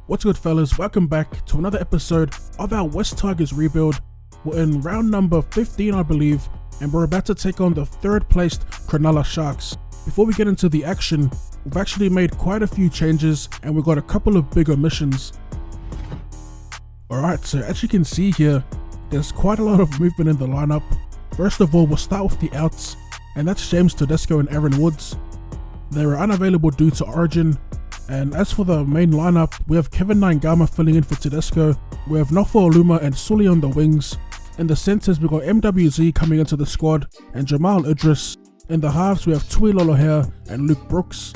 What's good, fellas? Welcome back to another episode of our West Tigers rebuild. We're in round number 15, I believe, and we're about to take on the third placed Cronulla Sharks. Before we get into the action, we've actually made quite a few changes and we've got a couple of big omissions. Alright, so as you can see here, there's quite a lot of movement in the lineup. First of all, we'll start with the outs, and that's James Tedesco and Aaron Woods. They were unavailable due to Origin. And as for the main lineup, we have Kevin Naingama filling in for Tedesco, we have Nofo Oluma and Sully on the wings. In the centres, we've got MWZ coming into the squad and Jamal Idris. In the halves, we have Tui Lolohea and Luke Brooks.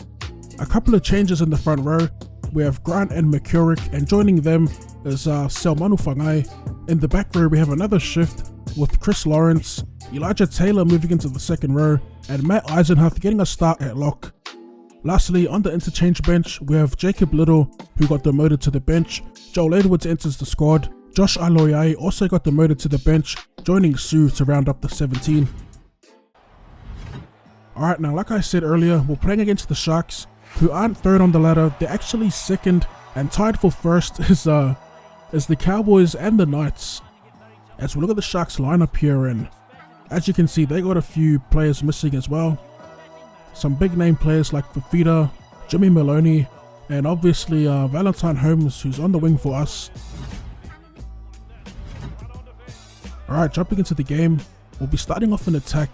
A couple of changes in the front row, we have Grant and McCurrick, and joining them is Selmanu Fangai. In the back row, we have another shift with Chris Lawrence, Elijah Taylor moving into the second row, and Matt Eisenhuth getting a start at lock. Lastly, on the interchange bench, we have Jacob Little, who got demoted to the bench. Joel Edwards enters the squad. Josh Aloiai also got demoted to the bench, joining Sue to round up the 17. Alright, now like I said earlier, we're playing against the Sharks, who aren't third on the ladder. They're actually second, and tied for first is the Cowboys and the Knights. As we look at the Sharks lineup here, and as you can see, they got a few players missing as well. Some big name players like Fafita, Jimmy Maloney, and obviously Valentine Holmes, who's on the wing for us. Alright, jumping into the game, we'll be starting off an attack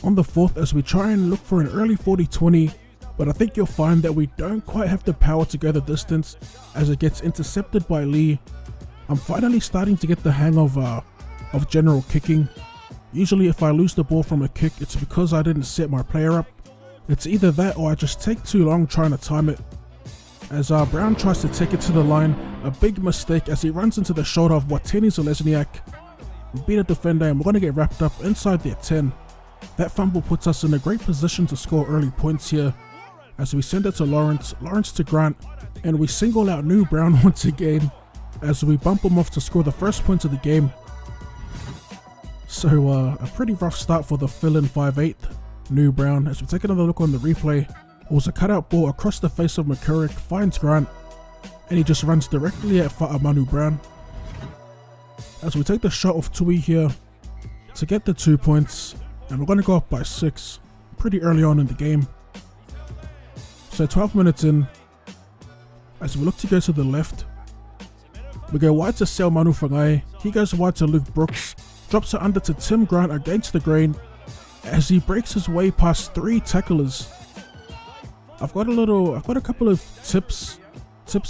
on the 4th as we try and look for an early 40-20, but I think you'll find that we don't quite have the power to go the distance as it gets intercepted by Lee. I'm finally starting to get the hang of general kicking. Usually if I lose the ball from a kick, it's because I didn't set my player up. It's either that or I just take too long trying to time it. As Brown tries to take it to the line, a big mistake as he runs into the shoulder of Wateni Zalesniak. We beat a defender and we're going to get wrapped up inside their 10. That fumble puts us in a great position to score early points here. As we send it to Lawrence to Grant, and we single out New Brown once again as we bump him off to score the first point of the game. So a pretty rough start for the fill-in 5'8", New Brown. As we take another look on the replay, it was a cutout ball across the face of McCurrick, finds Grant, and he just runs directly at Fa'amanu Brown. As we take the shot of Tui here to get the 2 points, and we're going to go up by 6 pretty early on in the game. So 12 minutes in, as we look to go to the left, we go wide to Selmanu Fangai, he goes wide to Luke Brooks, drops it under to Tim Grant against the grain as he breaks his way past 3 tacklers. I've got a couple of tips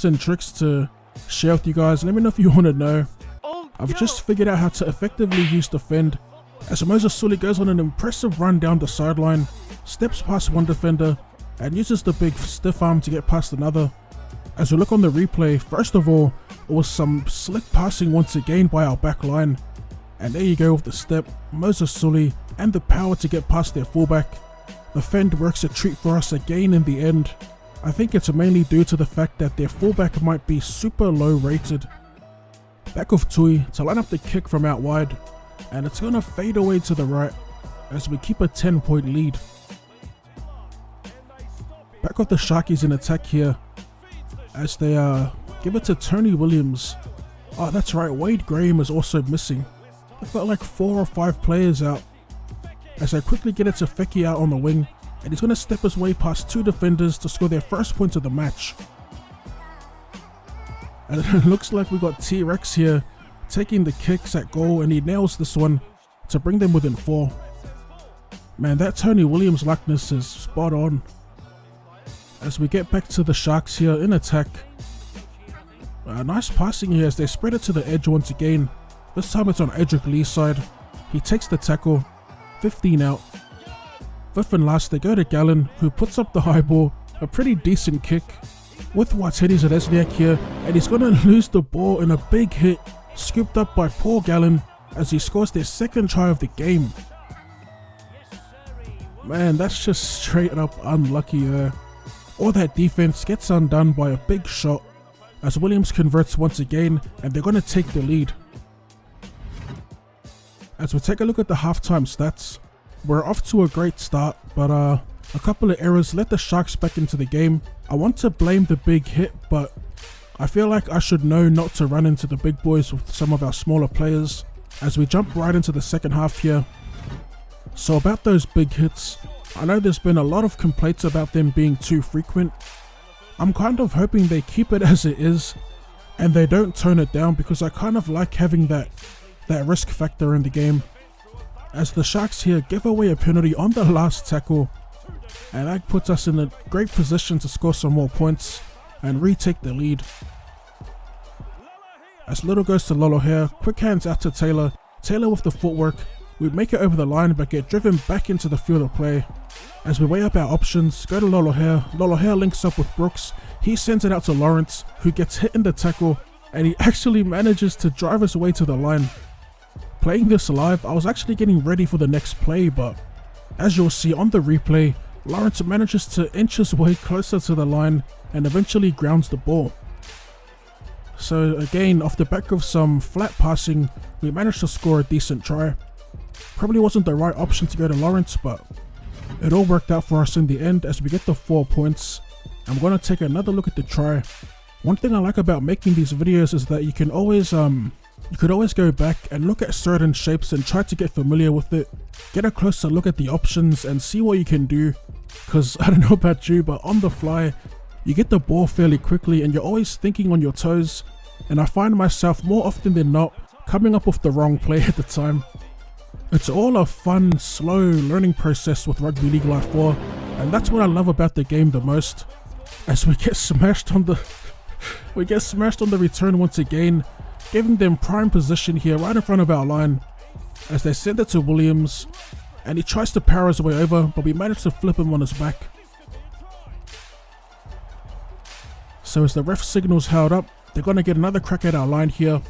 and tricks to share with you guys. Let me know if you want to know. I've just figured out how to effectively use defend as Moses Sully goes on an impressive run down the sideline, steps past one defender and uses the big stiff arm to get past another. As we look on the replay, first of all, it was some slick passing once again by our back line. And there you go with the step, Moses Sully, and the power to get past their fullback. The fend works a treat for us again in the end. I think it's mainly due to the fact that their fullback might be super low rated. Back of Tui to line up the kick from out wide, and it's going to fade away to the right as we keep a 10-point lead. Back of the Sharkies in attack here as they give it to Tony Williams. Oh, that's right, Wade Graham is also missing. They've got like 4 or 5 players out as they quickly get it to Feki out on the wing, and he's going to step his way past 2 defenders to score their first point of the match. And it looks like we got T-Rex here taking the kicks at goal, and he nails this one to bring them within 4. Man, that Tony Williams likeness is spot on. As we get back to the Sharks here in attack, nice passing here as they spread it to the edge once again. This time it's on Edric Lee's side. He takes the tackle, 15 out. 5th and last, they go to Gallon, who puts up the high ball, a pretty decent kick with Wateni Zalesniak here, and he's going to lose the ball in a big hit, scooped up by Paul Gallon as he scores their 2nd try of the game. Man, that's just straight up unlucky there. All that defense gets undone by a big shot as Williams converts once again, and they're going to take the lead. As we take a look at the halftime stats, we're off to a great start, but a couple of errors let the Sharks back into the game. I want to blame the big hit, but I feel like I should know not to run into the big boys with some of our smaller players as we jump right into the second half here. So about those big hits, I know there's been a lot of complaints about them being too frequent. I'm kind of hoping they keep it as it is and they don't tone it down, because I kind of like having that risk factor in the game. As the Sharks here give away a penalty on the last tackle, and that puts us in a great position to score some more points and retake the lead. As Little goes to Lolo here, quick hands out to Taylor. Taylor with the footwork. We make it over the line but get driven back into the field of play. As we weigh up our options, go to Lolo here. Lolo here links up with Brooks. He sends it out to Lawrence, who gets hit in the tackle, and he actually manages to drive us away to the line. Playing this live, I was actually getting ready for the next play, but as you'll see on the replay, Lawrence manages to inch his way closer to the line and eventually grounds the ball. So again, off the back of some flat passing, we managed to score a decent try. Probably wasn't the right option to go to Lawrence, but it all worked out for us in the end as we get the 4 points. I'm going to take another look at the try. One thing I like about making these videos is that you can always go back and look at certain shapes and try to get familiar with it. Get a closer look at the options and see what you can do. Because I don't know about you, but on the fly, you get the ball fairly quickly and you're always thinking on your toes. And I find myself more often than not coming up with the wrong play at the time. It's all a fun, slow learning process with Rugby League Live 4, and that's what I love about the game the most. As we get smashed on the return once again, giving them prime position here right in front of our line. As they send it to Williams, and he tries to power his way over, but we manage to flip him on his back. So as the ref signals held up, they're going to get another crack at our line here.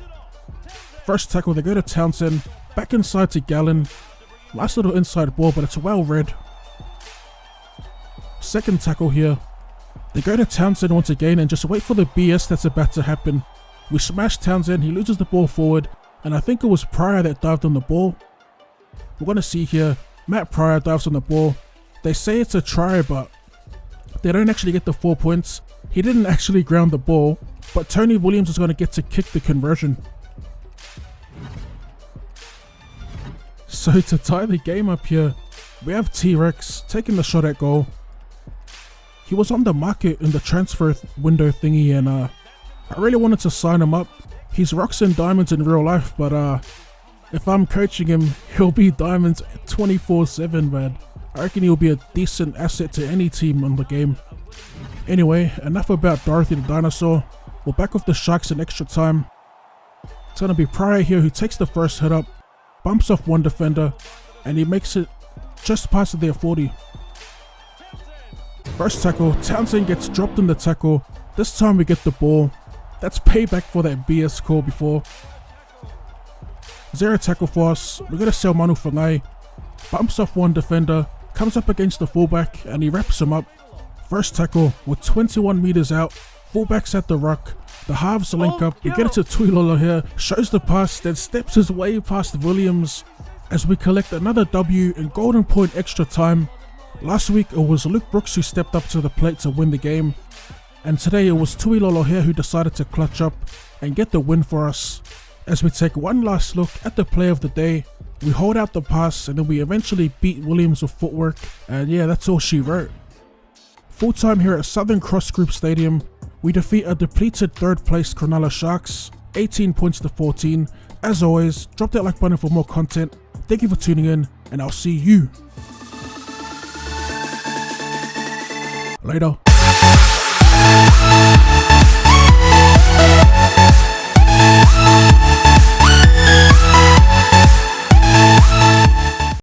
First tackle, they go to Townsend. Back inside to Gallon. Nice little inside ball, but it's well read. Second tackle here. They go to Townsend once again and just wait for the BS that's about to happen. We smash Townsend, he loses the ball forward, and I think it was Pryor that dived on the ball. We're going to see here, Matt Pryor dives on the ball. They say it's a try, but they don't actually get the 4 points. He didn't actually ground the ball, but Tony Williams is going to get to kick the conversion. So to tie the game up here, we have T-Rex taking the shot at goal. He was on the market in the transfer window thingy, and I really wanted to sign him up. He's rocks and diamonds in real life, but if I'm coaching him, he'll be diamonds 24/7, man. I reckon he'll be a decent asset to any team on the game. Anyway, enough about Dorothy the dinosaur. We're back with the Sharks in extra time. It's going to be Pryor here who takes the first hit up, bumps off one defender, and he makes it just past their 40. First tackle, Townsend gets dropped in the tackle. This time we get the ball. That's payback for that BS call before. Zero tackle for us. We're going to sell Manu Fangai. Bumps off one defender, comes up against the fullback, and he wraps him up. First tackle, with 21 meters out. Fullback's at the ruck. The halves link up. We get it to Tuilolo here. Shows the pass, then steps his way past Williams. As we collect another W in golden point extra time. Last week it was Luke Brooks who stepped up to the plate to win the game. And today it was Tuilolo here who decided to clutch up and get the win for us. As we take one last look at the play of the day, we hold out the pass and then we eventually beat Williams with footwork, and yeah, that's all she wrote. Full time here at Southern Cross Group Stadium, we defeat a depleted third place Cronulla Sharks, 18 points to 14. As always, drop that like button for more content. Thank you for tuning in, and I'll see you later.